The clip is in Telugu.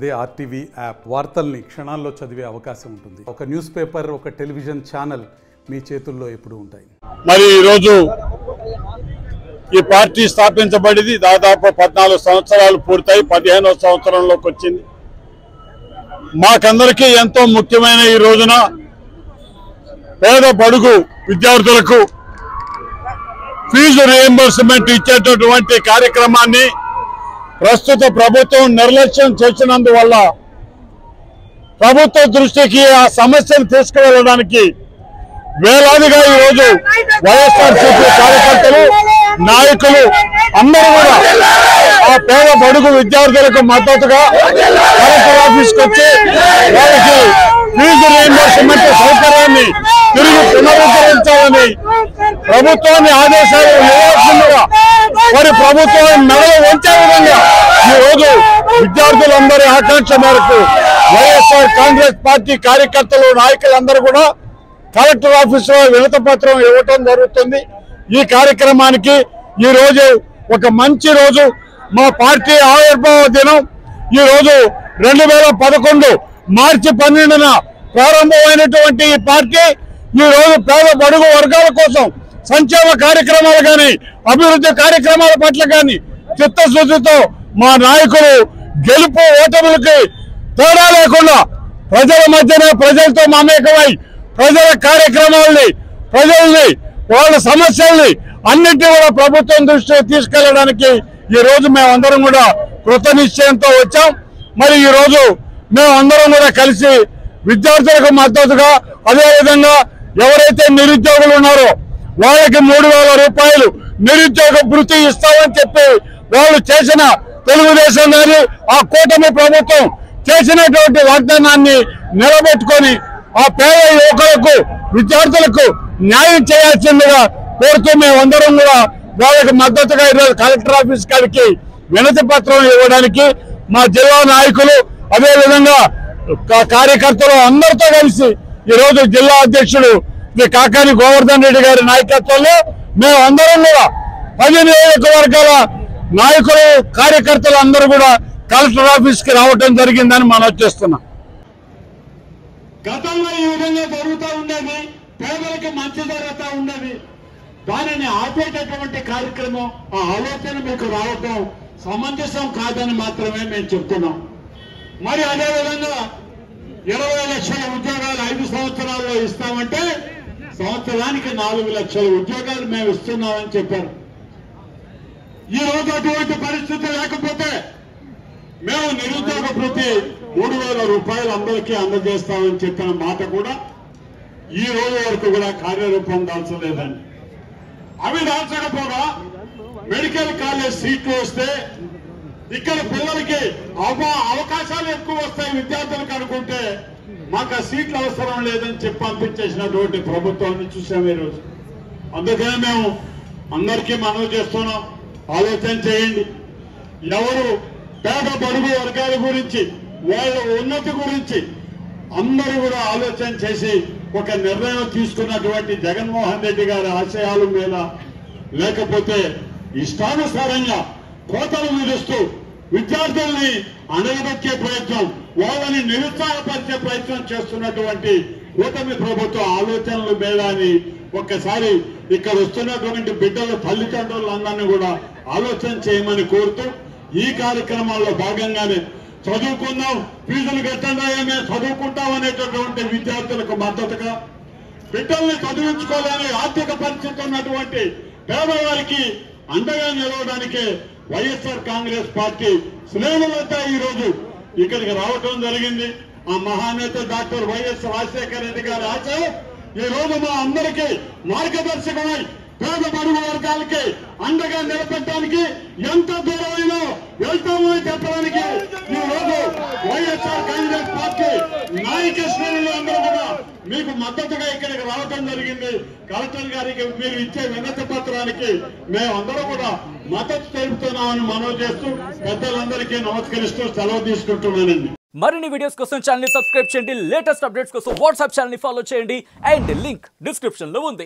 అదే ఆర్టీవీ యాప్ వార్తల్ని క్షణాల్లో చదివే అవకాశం ఉంటుంది. ఒక న్యూస్ పేపర్, ఒక టెలివిజన్ ఛానల్ మీ చేతుల్లో ఎప్పుడూ ఉంటాయి. మరి ఈరోజు ఈ పార్టీ స్థాపించబడింది దాదాపు 14 సంవత్సరాలు పూర్తయి 15వ సంవత్సరంలోకి వచ్చింది. మాకందరికీ ఎంతో ముఖ్యమైన ఈ రోజున పేద బడుగు విద్యార్థులకు ఫీజు రీయింబర్స్మెంట్ ఇచ్చేటటువంటి కార్యక్రమాన్ని ప్రస్తుత ప్రభుత్వం నిర్లక్ష్యం చేసినందువల్ల ప్రభుత్వ దృష్టికి ఆ సమస్యను తీసుకువెళ్ళడానికి వేలాదిగా ఈరోజు వైఎస్ఆర్సీపీ కార్యకర్తలు, నాయకులు అందరూ కూడా ఆ పేద బడుగు విద్యార్థులకు మద్దతుగా కలెక్టర్ ఆఫీస్కి వచ్చి వాళ్ళకి ఫీజు రీయింబర్స్మెంట్ సౌకర్యాన్ని తిరిగి పునరుద్ధరించాలని ప్రభుత్వాన్ని ఆదేశాలు ఇవ్వాల్సిందిగా మరి ప్రభుత్వాన్ని మెడలు వంచే విధంగా ఈ రోజు విద్యార్థులందరి ఆకాంక్ష మేరకు వైఎస్ఆర్ కాంగ్రెస్ పార్టీ కార్యకర్తలు, నాయకులందరూ కూడా కలెక్టర్ ఆఫీసులో వినతి పత్రం ఇవ్వటం జరుగుతుంది. ఈ కార్యక్రమానికి ఈ రోజు ఒక మంచి రోజు, మా పార్టీ ఆవిర్భావ దినం. ఈ రోజు 2011 మార్చి 12న ప్రారంభమైనటువంటి ఈ పార్టీ ఈ రోజు పేద బడుగు వర్గాల కోసం సంక్షేమ కార్యక్రమాలు కానీ, అభివృద్ధి కార్యక్రమాల పట్ల కానీ చిత్తశుద్ధితో మా నాయకులు గెలుపు ఓటములకి తేడా లేకుండా ప్రజల మధ్యనే ప్రజలతో మమేకమై ప్రజల కార్యక్రమాలని, ప్రజల్ని, వాళ్ళ సమస్యల్ని అన్నింటినీ కూడా ప్రభుత్వం దృష్టికి తీసుకెళ్లడానికి ఈ రోజు మేమందరం కూడా కృత నిశ్చయంతో వచ్చాం. మరి ఈ రోజు మేమందరం కూడా కలిసి విద్యార్థులకు మద్దతుగా, అదేవిధంగా ఎవరైతే నిరుద్యోగులు ఉన్నారో వాళ్ళకి 3000 రూపాయలు నిరుద్యోగ భృతి ఇస్తామని చెప్పి వాళ్ళు చేసిన తెలుగుదేశం గారి ఆ కూటమి ప్రభుత్వం చేసినటువంటి వాగ్దానాన్ని నిలబెట్టుకొని ఆ పేద యువకులకు, విద్యార్థులకు న్యాయం చేయాల్సిందిగా కోరుతూ మేమందరం కూడా వాళ్ళకి మద్దతుగా ఈరోజు కలెక్టర్ ఆఫీస్ కాడికి వినతి పత్రం ఇవ్వడానికి మా జిల్లా నాయకులు, అదేవిధంగా కార్యకర్తలు అందరితో కలిసి ఈరోజు జిల్లా అధ్యక్షుడు శ్రీ కాకాని గోవర్ధన్ రెడ్డి గారి నాయకత్వంలో మేమందరం కూడా 10 నియోజకవర్గాల నాయకులు, కార్యకర్తలు అందరూ కూడా కలెక్టర్ ఆఫీస్కి రావటం జరిగిందని మనం చేస్తున్నాం. గతంలో ఈ విధంగా జరుగుతూ ఉండేది, పేదలకి మంచి జరుగుతూ ఉండేది. దానిని ఆపేటటువంటి కార్యక్రమం, ఆ ఆలోచన మీకు రావటం సమంజసం కాదని మాత్రమే మేము చెప్తున్నాం. మరి అదేవిధంగా 20 లక్షల ఉద్యోగాలు 5 సంవత్సరాల్లో ఇస్తామంటే సంవత్సరానికి 4 లక్షల ఉద్యోగాలు మేము ఇస్తున్నామని చెప్పారు. ఈ రోజు అటువంటి పరిస్థితి లేకపోతే మేము నిరుద్యోగ భృతి 3000 రూపాయలు అందరికీ అందజేస్తామని చెప్పిన మాట కూడా ఈ రోజు వరకు కూడా కార్యరూపం దాల్చలేదండి. అవి దాల్చకపోగా మెడికల్ కాలేజ్ సీట్లు వస్తే ఇక్కడ పిల్లలకి అవకాశాలు ఎక్కువ వస్తాయి విద్యార్థులకు అనుకుంటే మాకు ఆ సీట్లు అవసరం లేదని చెప్పి పంపించేసినటువంటి ప్రభుత్వాన్ని చూసాము ఈరోజు. అందుకనే మేము అందరికీ మనవి చేస్తున్నాం, ఆలోచన చేయండి. ఎవరు పేద బడుగు వర్గాల గురించి, వాళ్ళ ఉన్నతి గురించి అందరూ కూడా ఆలోచన చేసి ఒక నిర్ణయం తీసుకున్నటువంటి జగన్మోహన్ రెడ్డి గారి ఆశయాల మీద లేకపోతే ఇష్టానుసారంగా కోతలు విధిస్తూ విద్యార్థుల్ని అణగదొక్కే ప్రయత్నం, వాళ్ళని నిరుత్సాహపరిచే ప్రయత్నం చేస్తున్నటువంటి కూటమి ప్రభుత్వ ఆలోచనల మేళాన్ని ఒక్కసారి ఇక్కడ వస్తున్నటువంటి బిడ్డల తల్లిదండ్రులందరినీ కూడా ఆలోచన చేయమని కోరుతూ ఈ కార్యక్రమాల్లో భాగంగానే చదువుకుందాం, ఫీజులు కట్టండి, మేము చదువుకుంటాం అనేటటువంటి విద్యార్థులకు మద్దతుగా, బిడ్డల్ని చదివించుకోవాలని ఆర్థిక పరిస్థితి ఉన్నటువంటి పేదవారికి అండగా నిలవడానికే వైఎస్ఆర్ కాంగ్రెస్ పార్టీ శ్రేణులంతా ఈ రోజు ఇక్కడికి రావటం జరిగింది. ఆ మహానేత డాక్టర్ వైఎస్ రాజశేఖర రెడ్డి గారి ఆశయం ఈ రోజు మా అందరికీ మార్గదర్శకమై పేద బడుగు వర్గాలకి అండగా నిలబెట్టడానికి ఎంత దూరమైనా వెళ్తామో చెప్పడానికి ఈ రోజు వైఎస్ఆర్ కాంగ్రెస్ పార్టీ నాయక శ్రేణులు అందరూ కూడా మీకు మద్దతుగా ఇక్కడికి రావటం జరిగింది. కలెక్టర్ గారికి మీరు ఇచ్చే వినతి పత్రానికి మేమందరూ కూడా మద్దతు తెలుపుతున్నామని మనవి చేస్తూ పెద్దలందరికీ నమస్కరిస్తూ సెలవు తీసుకుంటున్నానండి. మరిన్ని వీడియోస్ కోసం ఛానల్ ని సబ్స్క్రైబ్ చేయండి, లేటెస్ట్ అప్డేట్స్ కోసం వాట్సాప్ ఛానల్ ని ఫాలో చేయండి అండ్ లింక్ డిస్క్రిప్షన్ లో ఉంది.